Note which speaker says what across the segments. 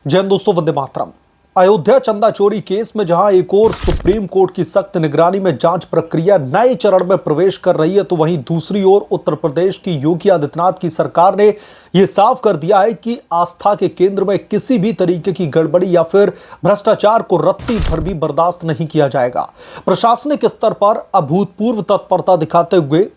Speaker 1: जय हिंद दोस्तों, वंदे मातरम। अयोध्या चंदा चोरी केस में जहां एक और सुप्रीम कोर्ट की सख्त निगरानी में जांच प्रक्रिया नए चरण में प्रवेश कर रही है, तो वहीं दूसरी ओर उत्तर प्रदेश की योगी आदित्यनाथ की सरकार ने यह साफ कर दिया है कि आस्था के केंद्र में किसी भी तरीके की गड़बड़ी या फिर भ्रष्टाचार को रत्ती भर भी बर्दाश्त नहीं किया जाएगा। प्रशासनिक स्तर पर अभूतपूर्व तत्परता दिखाते हुए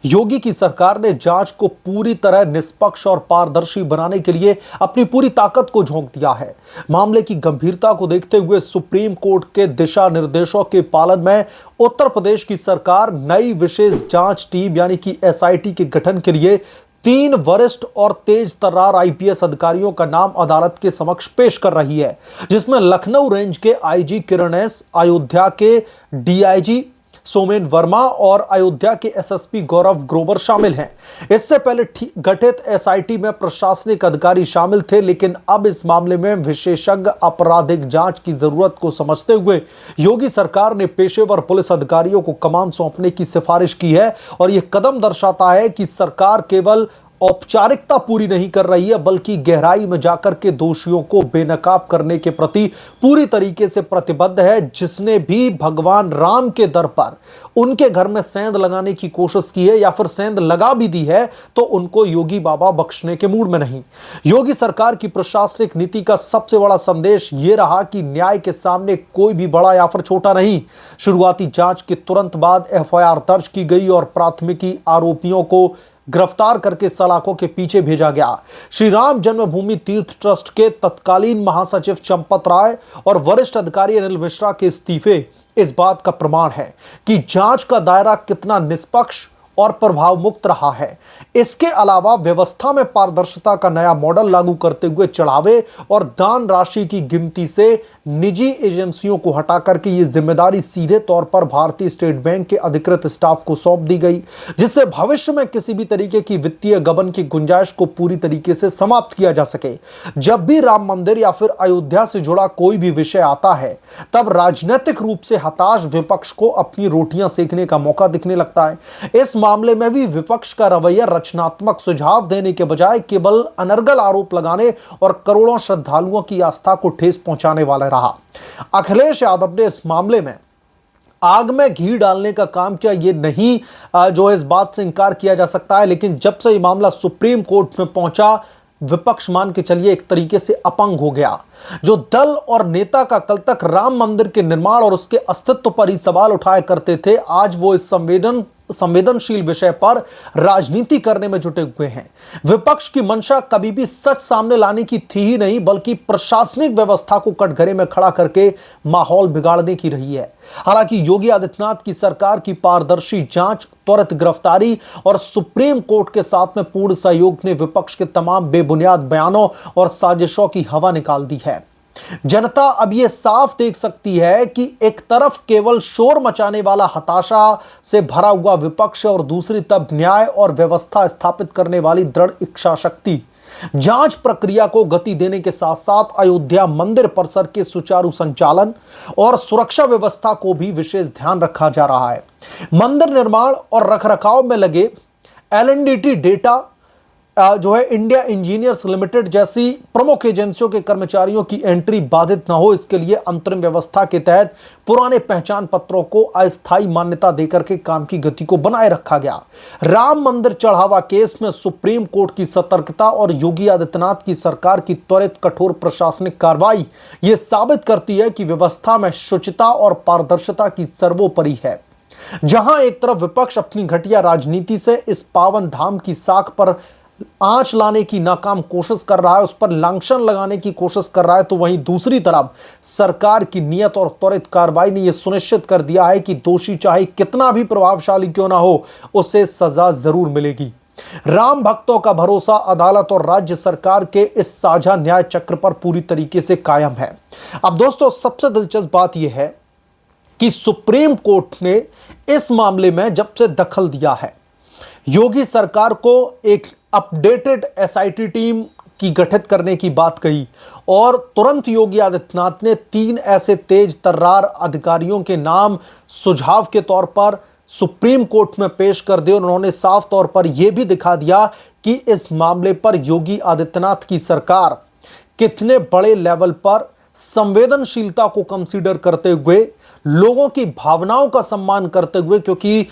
Speaker 1: योगी की सरकार ने जांच को पूरी तरह निष्पक्ष और पारदर्शी बनाने के लिए अपनी पूरी ताकत को झोंक दिया है। मामले की गंभीरता को देखते हुए सुप्रीम कोर्ट के दिशा निर्देशों के पालन में उत्तर प्रदेश की सरकार नई विशेष जांच टीम यानी कि एसआईटी के गठन के लिए 3 वरिष्ठ और तेज तर्रार आईपीएस अधिकारियों का नाम अदालत के समक्ष पेश कर रही है, जिसमें लखनऊ रेंज के आईजी किरण एस, अयोध्या के डीआईजी सोमेन वर्मा और अयोध्या के एसएसपी गौरव ग्रोवर शामिल हैं। इससे पहले गठित एसआईटी में प्रशासनिक अधिकारी शामिल थे, लेकिन अब इस मामले में विशेषज्ञ आपराधिक जांच की जरूरत को समझते हुए योगी सरकार ने पेशेवर पुलिस अधिकारियों को कमान सौंपने की सिफारिश की है। और यह कदम दर्शाता है कि सरकार केवल औपचारिकता पूरी नहीं कर रही है, बल्कि गहराई में जाकर के दोषियों को बेनकाब करने के प्रति पूरी तरीके से प्रतिबद्ध है। जिसने भी भगवान राम के दर पर उनके घर में सेंध लगाने की कोशिश की है या फिर सेंध लगा भी दी है, तो उनको योगी बाबा बख्शने के मूड में नहीं। योगी सरकार की प्रशासनिक नीति का सबसे बड़ा संदेश यह रहा कि न्याय के सामने कोई भी बड़ा या फिर छोटा नहीं। शुरुआती जांच के तुरंत बाद एफआईआर दर्ज की गई और प्राथमिकी आरोपियों को गिरफ्तार करके सलाखों के पीछे भेजा गया। श्री राम जन्मभूमि तीर्थ ट्रस्ट के तत्कालीन महासचिव चंपत राय और वरिष्ठ अधिकारी अनिल मिश्रा के इस्तीफे इस बात का प्रमाण है कि जांच का दायरा कितना निष्पक्ष और प्रभाव मुक्त रहा है। इसके अलावा व्यवस्था में पारदर्शिता का नया मॉडल लागू करते हुए चढ़ावे और दान राशि की गिनती से निजी एजेंसियों को हटा करके ये जिम्मेदारी सीधे तौर पर भारतीय स्टेट बैंक के अधिकृत स्टाफ को सौंप दी गई, जिससे भविष्य में किसी भी तरीके की वित्तीय गबन की गुंजाइश को पूरी तरीके से समाप्त किया जा सके। जब भी राम मंदिर या फिर अयोध्या से जुड़ा कोई भी विषय आता है, तब राजनीतिक रूप से हताश विपक्ष को अपनी रोटियां सेकने का मौका दिखने लगता है। इस मामले में भी विपक्ष का रवैया रचनात्मक सुझाव देने के बजाय केवल अनर्गल आरोप लगाने और करोड़ों श्रद्धालुओं की आस्था को ठेस पहुंचाने वाला रहा। अखिलेश यादव ने इस मामले में आग में घी डालने का काम किया, ये नहीं जो इस बात से इंकार किया जा सकता है। लेकिन जब से ये मामला सुप्रीम कोर्ट में पहुंचा, विपक्ष मान के चलिए एक तरीके से अपंग हो गया। जो दल और नेता का कल तक राम मंदिर के निर्माण और उसके अस्तित्व पर ही सवाल उठाया करते थे, आज वो इस संवेदनशील विषय पर राजनीति करने में जुटे हुए हैं। विपक्ष की मंशा कभी भी सच सामने लाने की थी ही नहीं, बल्कि प्रशासनिक व्यवस्था को कटघरे में खड़ा करके माहौल बिगाड़ने की रही है। हालांकि योगी आदित्यनाथ की सरकार की पारदर्शी जांच, त्वरित गिरफ्तारी और सुप्रीम कोर्ट के साथ में पूर्ण सहयोग ने विपक्ष के तमाम बेबुनियाद बयानों और साजिशों की हवा निकाल दी है। जनता अब यह साफ देख सकती है कि एक तरफ केवल शोर मचाने वाला हताशा से भरा हुआ विपक्ष और दूसरी तरफ न्याय और व्यवस्था स्थापित करने वाली दृढ़ इच्छा शक्ति। जांच प्रक्रिया को गति देने के साथ साथ अयोध्या मंदिर परिसर के सुचारू संचालन और सुरक्षा व्यवस्था को भी विशेष ध्यान रखा जा रहा है। मंदिर निर्माण और रखरखाव में लगे एलएनडीटी डेटा जो है इंडिया इंजीनियर्स लिमिटेड जैसी प्रमुख एजेंसियों के कर्मचारियों की एंट्री बाधित न हो, इसके लिए अंतरिम व्यवस्था के तहत पुराने पहचान पत्रों को अस्थायी मान्यता देकर के काम की गति को बनाए रखा गया। राम मंदिर चढ़ावा केस में सुप्रीम कोर्ट की सतर्कता और योगी आदित्यनाथ की सरकार की त्वरित कठोर प्रशासनिक कार्रवाई ये साबित करती है कि व्यवस्था में शुचिता और पारदर्शिता की सर्वोपरि है। जहां एक तरफ विपक्ष अपनी घटिया राजनीति से इस पावन धाम की साख पर आंच लाने की नाकाम कोशिश कर रहा है, उस पर लांछन लगाने की कोशिश कर रहा है, तो वहीं दूसरी तरफ सरकार की नियत और त्वरित कार्रवाई ने यह सुनिश्चित कर दिया है कि दोषी चाहे कितना भी प्रभावशाली क्यों ना हो, उसे सजा जरूर मिलेगी। राम भक्तों का भरोसा अदालत और राज्य सरकार के इस साझा न्याय चक्र पर पूरी तरीके से कायम है। अब दोस्तों, सबसे दिलचस्प बात यह है कि सुप्रीम कोर्ट ने इस मामले में जब से दखल दिया है, योगी सरकार को एक अपडेटेड एसआईटी टीम की गठित करने की बात कही और तुरंत योगी आदित्यनाथ ने 3 ऐसे तेज तर्रार अधिकारियों के नाम सुझाव के तौर पर सुप्रीम कोर्ट में पेश कर दिए। उन्होंने साफ तौर पर यह भी दिखा दिया कि इस मामले पर योगी आदित्यनाथ की सरकार कितने बड़े लेवल पर संवेदनशीलता को कंसीडर करते हुए, लोगों की भावनाओं का सम्मान करते हुए, क्योंकि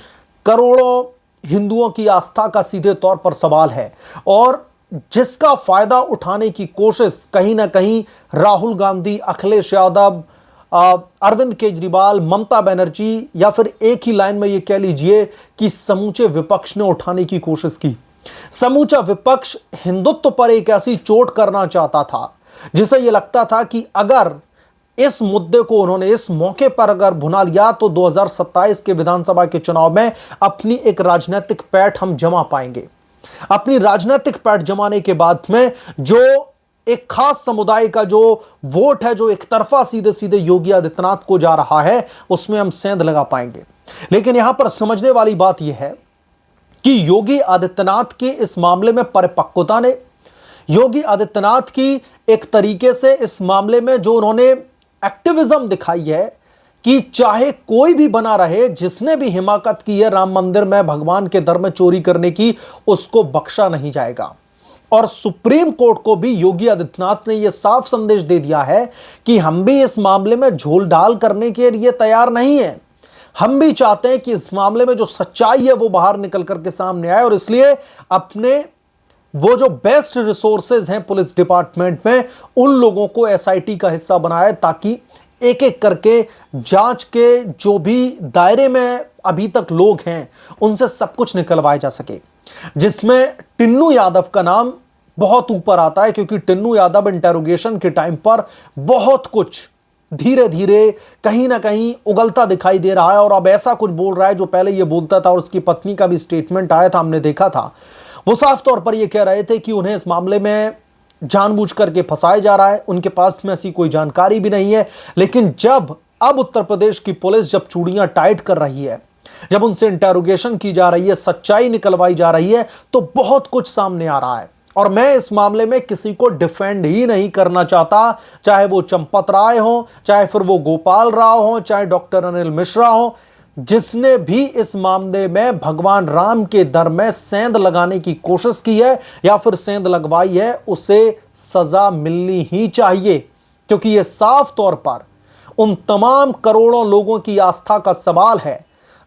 Speaker 1: करोड़ों हिंदुओं की आस्था का सीधे तौर पर सवाल है और जिसका फायदा उठाने की कोशिश कहीं ना कहीं राहुल गांधी, अखिलेश यादव, अरविंद केजरीवाल, ममता बनर्जी या फिर एक ही लाइन में यह कह लीजिए कि समूचे विपक्ष ने उठाने की कोशिश की। समूचा विपक्ष हिंदुत्व पर एक ऐसी चोट करना चाहता था जिसे यह लगता था कि अगर इस मुद्दे को उन्होंने इस मौके पर अगर भुना लिया तो 2027 के विधानसभा के चुनाव में अपनी एक राजनीतिक पैठ हम जमा पाएंगे। अपनी राजनीतिक पैठ जमाने के बाद में जो एक खास समुदाय का जो वोट है, जो एक तरफा सीधे सीधे योगी आदित्यनाथ को जा रहा है, उसमें हम सेंध लगा पाएंगे। लेकिन यहां पर समझने वाली बात यह है कि योगी आदित्यनाथ के इस मामले में परिपक्वता ने, योगी आदित्यनाथ की एक तरीके से इस मामले में जो उन्होंने एक्टिविज्म दिखाई है कि चाहे कोई भी बना रहे, जिसने भी हिमाकत की है राम मंदिर में भगवान के दर में चोरी करने की, उसको बख्शा नहीं जाएगा। और सुप्रीम कोर्ट को भी योगी आदित्यनाथ ने यह साफ संदेश दे दिया है कि हम भी इस मामले में झोल डाल करने के लिए तैयार नहीं है। हम भी चाहते हैं कि इस मामले में जो सच्चाई है वो बाहर निकल करके सामने आए और इसलिए अपने वो जो बेस्ट रिसोर्सेज हैं पुलिस डिपार्टमेंट में, उन लोगों को एसआईटी का हिस्सा बनाया ताकि एक एक करके जांच के जो भी दायरे में अभी तक लोग हैं उनसे सब कुछ निकलवाया जा सके। जिसमें टिन्नू यादव का नाम बहुत ऊपर आता है क्योंकि टिन्नू यादव इंटेरोगेशन के टाइम पर बहुत कुछ धीरे धीरे कहीं ना कहीं उगलता दिखाई दे रहा है और अब ऐसा कुछ बोल रहा है जो पहले ये बोलता था। और उसकी पत्नी का भी स्टेटमेंट आया था, हमने देखा था। वो साफ तौर पर ये कह रहे थे कि उन्हें इस मामले में जानबूझ करके फंसाया जा रहा है, उनके पास में ऐसी कोई जानकारी भी नहीं है। लेकिन जब अब उत्तर प्रदेश की पुलिस जब चूड़ियां टाइट कर रही है, जब उनसे इंटेरोगेशन की जा रही है, सच्चाई निकलवाई जा रही है, तो बहुत कुछ सामने आ रहा है। और मैं इस मामले में किसी को डिफेंड ही नहीं करना चाहता, चाहे वो चंपत राय हो, चाहे फिर वो गोपाल राव हो, चाहे डॉक्टर अनिल मिश्रा हो। जिसने भी इस मामले में भगवान राम के दर में सेंध लगाने की कोशिश की है या फिर सेंध लगवाई है, उसे सजा मिलनी ही चाहिए, क्योंकि यह साफ तौर पर उन तमाम करोड़ों लोगों की आस्था का सवाल है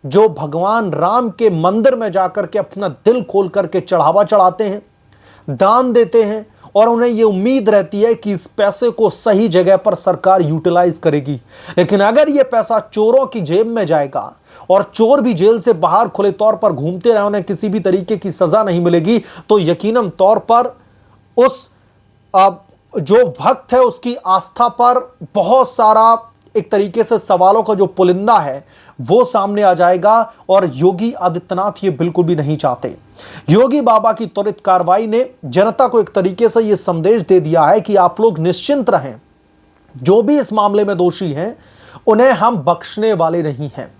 Speaker 1: जो भगवान राम के मंदिर में जाकर के अपना दिल खोल करके चढ़ावा चढ़ाते हैं, दान देते हैं और उन्हें यह उम्मीद रहती है कि इस पैसे को सही जगह पर सरकार यूटिलाइज करेगी। लेकिन अगर यह पैसा चोरों की जेब में जाएगा और चोर भी जेल से बाहर खुले तौर पर घूमते रहे, उन्हें किसी भी तरीके की सजा नहीं मिलेगी, तो यकीनन तौर पर उस जो भक्त है उसकी आस्था पर बहुत सारा एक तरीके से सवालों का जो पुलिंदा है वो सामने आ जाएगा। और योगी आदित्यनाथ ये बिल्कुल भी नहीं चाहते। योगी बाबा की त्वरित कार्रवाई ने जनता को एक तरीके से यह संदेश दे दिया है कि आप लोग निश्चिंत रहें, जो भी इस मामले में दोषी हैं उन्हें हम बख्शने वाले नहीं हैं,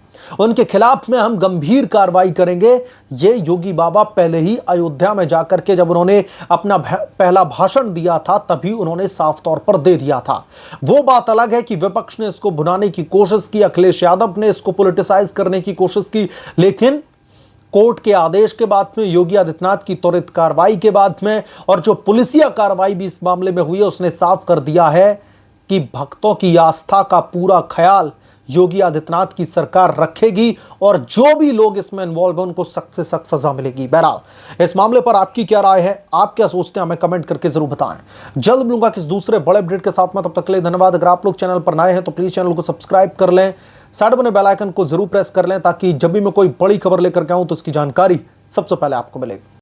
Speaker 1: उनके खिलाफ में हम गंभीर कार्रवाई करेंगे। ये योगी बाबा पहले ही अयोध्या में जाकर के जब उन्होंने अपना पहला भाषण दिया था तभी उन्होंने साफ तौर पर दे दिया था। वो बात अलग है कि विपक्ष ने इसको भुनाने की कोशिश की, अखिलेश यादव ने इसको पॉलिटिसाइज करने की कोशिश की, लेकिन कोर्ट के आदेश के बाद में, योगी आदित्यनाथ की त्वरित कार्रवाई के बाद में और जो पुलिसिया कार्रवाई भी इस मामले में हुई है, उसने साफ कर दिया है कि भक्तों की आस्था का पूरा ख्याल योगी आदित्यनाथ की सरकार रखेगी और जो भी लोग इसमें इन्वॉल्व हैं उनको सख्त से सख्त सजा मिलेगी। बहरहाल इस मामले पर आपकी क्या राय है, आप क्या सोचते हैं, हमें कमेंट करके जरूर बताएं। जल्द मिलूंगा किस दूसरे बड़े अपडेट के साथ में, तब तक के लिए धन्यवाद। अगर आप लोग चैनल पर नए हैं तो प्लीज चैनल को सब्सक्राइब कर लें, साइड बने बेल आइकन को जरूर प्रेस कर लें ताकि जब भी मैं कोई बड़ी खबर लेकर के आऊं तो उसकी जानकारी सबसे पहले आपको मिलेगी।